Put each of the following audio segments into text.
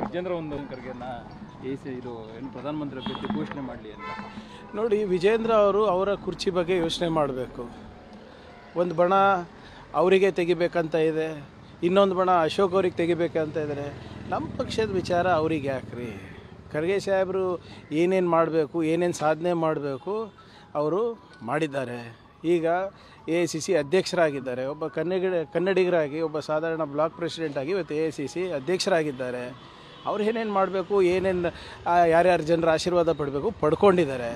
ವಿಜೇಂದ್ರ ಖರ್ಗೆನ ಇದು ಏನು ಪ್ರಧಾನಮಂತ್ರಿ ಅಭ್ಯರ್ಥಿ ಘೋಷಣೆ ಮಾಡಲಿ ಅಂತ. ನೋಡಿ, ವಿಜೇಂದ್ರ ಅವರು ಅವರ ಕುರ್ಚಿ ಬಗ್ಗೆ ಯೋಚನೆ ಮಾಡಬೇಕು. ಒಂದು ಬಣ ಅವರಿಗೆ ತೆಗಿಬೇಕಂತ ಇದೆ, ಇನ್ನೊಂದು ಬಣ ಅಶೋಕ್ ಅವ್ರಿಗೆ ತೆಗಿಬೇಕಂತ ಇದ್ದಾರೆ. ನಮ್ಮ ಪಕ್ಷದ ವಿಚಾರ ಅವ್ರಿಗೆ ಯಾಕ್ರಿ? ಖರ್ಗೆ ಸಾಹೇಬರು ಏನೇನು ಮಾಡಬೇಕು, ಏನೇನು ಸಾಧನೆ ಮಾಡಬೇಕು ಅವರು ಮಾಡಿದ್ದಾರೆ. ಈಗ AICC ಅಧ್ಯಕ್ಷರಾಗಿದ್ದಾರೆ, ಒಬ್ಬ ಕನ್ನಡಿಗರಾಗಿ, ಒಬ್ಬ ಸಾಧಾರಣ ಬ್ಲಾಕ್ ಪ್ರೆಸಿಡೆಂಟ್ ಆಗಿ ಇವತ್ತು AICC ಅಧ್ಯಕ್ಷರಾಗಿದ್ದಾರೆ. ಅವ್ರು ಏನೇನು ಮಾಡಬೇಕು, ಏನೇನು ಯಾರ್ಯಾರು ಜನರ ಆಶೀರ್ವಾದ ಪಡಬೇಕು ಪಡ್ಕೊಂಡಿದ್ದಾರೆ.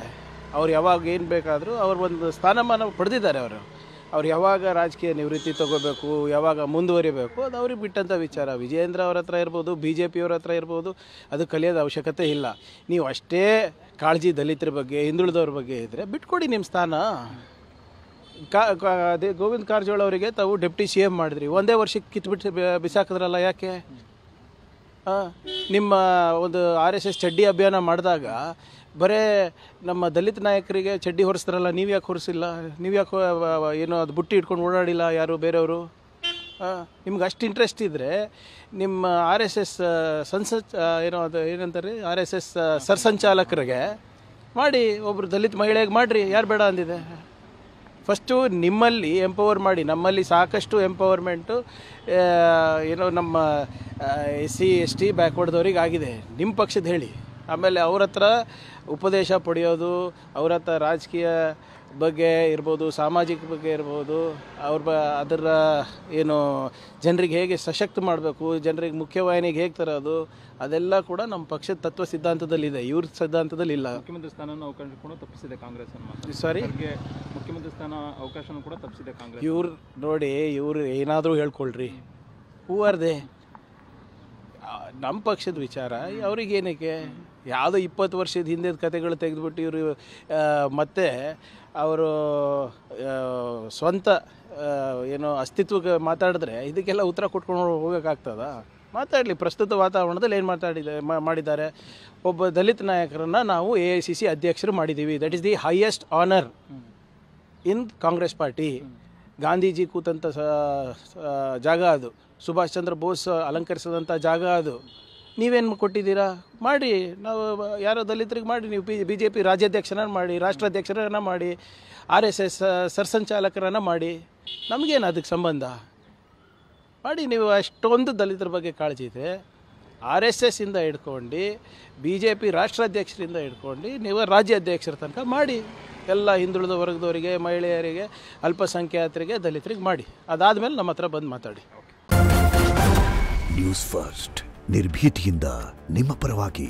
ಅವ್ರು ಯಾವಾಗ ಏನು ಬೇಕಾದರೂ ಅವ್ರು ಒಂದು ಸ್ಥಾನಮಾನ ಪಡೆದಿದ್ದಾರೆ. ಅವ್ರು ಯಾವಾಗ ರಾಜಕೀಯ ನಿವೃತ್ತಿ ತೊಗೋಬೇಕು, ಯಾವಾಗ ಮುಂದುವರಿಬೇಕು, ಅದು ಅವ್ರಿಗೆ ಬಿಟ್ಟಂಥ ವಿಚಾರ. ವಿಜೇಂದ್ರ ಅವ್ರ ಹತ್ರ ಇರ್ಬೋದು, BJP ಅವ್ರ ಹತ್ರ ಇರ್ಬೋದು, ಅದು ಕಲಿಯೋದು ಅವಶ್ಯಕತೆ ಇಲ್ಲ. ನೀವು ಅಷ್ಟೇ ಕಾಳಜಿ ದಲಿತರ ಬಗ್ಗೆ, ಹಿಂದುಳಿದವ್ರ ಬಗ್ಗೆ ಇದ್ದರೆ ಬಿಟ್ಕೊಡಿ ನಿಮ್ಮ ಸ್ಥಾನ. ಅದೇ ಗೋವಿಂದ ಕಾರಜೋಳ ಅವರಿಗೆ ತಾವು ಡೆಪ್ಟಿ CM ಮಾಡಿದ್ರಿ, ಒಂದೇ ವರ್ಷಕ್ಕೆ ಕಿತ್ಬಿಟ್ಟು ಬಿಸಾಕಿದ್ರಲ್ಲ, ಯಾಕೆ? ನಿಮ್ಮ ಒಂದು RSS ಚಡ್ಡಿ ಅಭಿಯಾನ ಮಾಡಿದಾಗ ಬರೇ ನಮ್ಮ ದಲಿತ ನಾಯಕರಿಗೆ ಚಡ್ಡಿ ಹೊರಿಸ್ತಾರಲ್ಲ, ನೀವು ಯಾಕೆ ಹೊರಿಸಿಲ್ಲ? ನೀವು ಯಾಕೆ ಏನೋ ಅದು ಬುಟ್ಟಿ ಇಟ್ಕೊಂಡು ಓಡಾಡಿಲ್ಲ ಯಾರು ಬೇರೆಯವರು? ನಿಮ್ಗೆ ಅಷ್ಟು ಇಂಟ್ರೆಸ್ಟ್ ಇದ್ದರೆ ನಿಮ್ಮ RSS ಏನಂತಾರೆ RSS ಸರ್ಸಂಚಾಲಕರಿಗೆ ಮಾಡಿ, ಒಬ್ಬರು ದಲಿತ ಮಹಿಳೆಗೆ ಮಾಡಿರಿ, ಯಾರು ಬೇಡ ಅಂದಿದೆ? ಫಸ್ಟು ನಿಮ್ಮಲ್ಲಿ ಎಂಪವರ್ ಮಾಡಿ. ನಮ್ಮಲ್ಲಿ ಸಾಕಷ್ಟು ಎಂಪವರ್ಮೆಂಟು ನಮ್ಮ SC ST ಬ್ಯಾಕ್ವರ್ಡ್ದವ್ರಿಗೆ ಆಗಿದೆ, ನಿಮ್ಮ ಪಕ್ಷದ ಹೇಳಿ. ಆಮೇಲೆ ಅವ್ರ ಹತ್ರ ಉಪದೇಶ ಪಡೆಯೋದು, ಅವ್ರ ಹತ್ರ ರಾಜಕೀಯ ಬಗ್ಗೆ ಇರ್ಬೋದು, ಸಾಮಾಜಿಕ ಬಗ್ಗೆ ಇರ್ಬೋದು, ಅದರ ಜನರಿಗೆ ಹೇಗೆ ಸಶಕ್ತ ಮಾಡಬೇಕು, ಜನರಿಗೆ ಮುಖ್ಯವಾಹಿನಿಗೆ ಹೇಗೆ ತರೋದು, ಅದೆಲ್ಲ ಕೂಡ ನಮ್ಮ ಪಕ್ಷದ ತತ್ವ ಸಿದ್ಧಾಂತದಲ್ಲಿದೆ, ಇವ್ರ ಸಿದ್ಧಾಂತದಲ್ಲಿ ಇಲ್ಲ. ಮುಖ್ಯಮಂತ್ರಿ ಸ್ಥಾನ ಅವಕಾಶ ಕೂಡ ತಪ್ಪಿಸಿದೆ ಕಾಂಗ್ರೆಸ್. ಸಾರಿ, ಮುಖ್ಯಮಂತ್ರಿ ಸ್ಥಾನ ಅವಕಾಶನೂ ಕೂಡ ತಪ್ಪಿಸಿದೆ ಕಾಂಗ್ರೆಸ್. ಇವ್ರು ನೋಡಿ, ಇವ್ರು ಏನಾದರೂ ಹೇಳ್ಕೊಳ್ರಿ, ಹೂ ಆರ್ ದೇ? ನಮ್ಮ ಪಕ್ಷದ ವಿಚಾರ ಅವ್ರಿಗೇನಕ್ಕೆ? ಯಾವುದೋ 20 ವರ್ಷದ ಹಿಂದಿನ ಕತೆಗಳು ತೆಗೆದುಬಿಟ್ಟು ಇವರು ಮತ್ತೆ ಅವರು ಸ್ವಂತ ಅಸ್ತಿತ್ವಕ್ಕೆ ಮಾತಾಡಿದ್ರೆ ಇದಕ್ಕೆಲ್ಲ ಉತ್ತರ ಕೊಟ್ಕೊಂಡು ಹೋಗೋಕ್ಕಾಗ್ತದ? ಮಾತಾಡಲಿ. ಪ್ರಸ್ತುತ ವಾತಾವರಣದಲ್ಲಿ ಏನು ಮಾಡಿದ್ದಾರೆ? ಒಬ್ಬ ದಲಿತ ನಾಯಕರನ್ನು ನಾವು AICC ಅಧ್ಯಕ್ಷರು ಮಾಡಿದ್ದೀವಿ. That is the highest honour in Congress party. Gandhiji ಕೂತಂಥ ಜಾಗ ಅದು, ಸುಭಾಷ್ ಚಂದ್ರ ಬೋಸ್ ಅಲಂಕರಿಸಿದಂಥ ಜಾಗ ಅದು. ನೀವೇನು ಕೊಟ್ಟಿದ್ದೀರಾ? ಮಾಡಿ. ನಾವು ಯಾರೋ ದಲಿತರಿಗೆ ಮಾಡಿ, ನೀವು BJP ರಾಜ್ಯಾಧ್ಯಕ್ಷರನ್ನ ಮಾಡಿ, ರಾಷ್ಟ್ರಾಧ್ಯಕ್ಷರನ್ನ ಮಾಡಿ, RSS ಸರ್ಸಂಚಾಲಕರನ್ನು ಮಾಡಿ, ನಮಗೇನು ಅದಕ್ಕೆ ಸಂಬಂಧ? ಮಾಡಿ. ನೀವು ಅಷ್ಟೊಂದು ದಲಿತರ ಬಗ್ಗೆ ಕಾಳಜಿ ಇದೆ, RSS ಇಂದ ಹಿಡ್ಕೊಂಡು BJP ರಾಷ್ಟ್ರಾಧ್ಯಕ್ಷರಿಂದ ಹಿಡ್ಕೊಂಡು ನೀವು ರಾಜ್ಯಾಧ್ಯಕ್ಷರ ತನಕ ಮಾಡಿ. ಎಲ್ಲ ಹಿಂದುಳಿದ ವರ್ಗದವರಿಗೆ, ಮಹಿಳೆಯರಿಗೆ, ಅಲ್ಪಸಂಖ್ಯಾತರಿಗೆ, ದಲಿತರಿಗೆ ಮಾಡಿ. ಅದಾದಮೇಲೆ ನಮ್ಮ ಹತ್ರ ಬಂದು ಮಾತಾಡಿ. ನ್ಯೂಸ್ ಫಸ್ಟ್ ನಿರ್ಭೀತಿಯಿಂದ ನಿಮ್ಮ ಪರವಾಗಿ.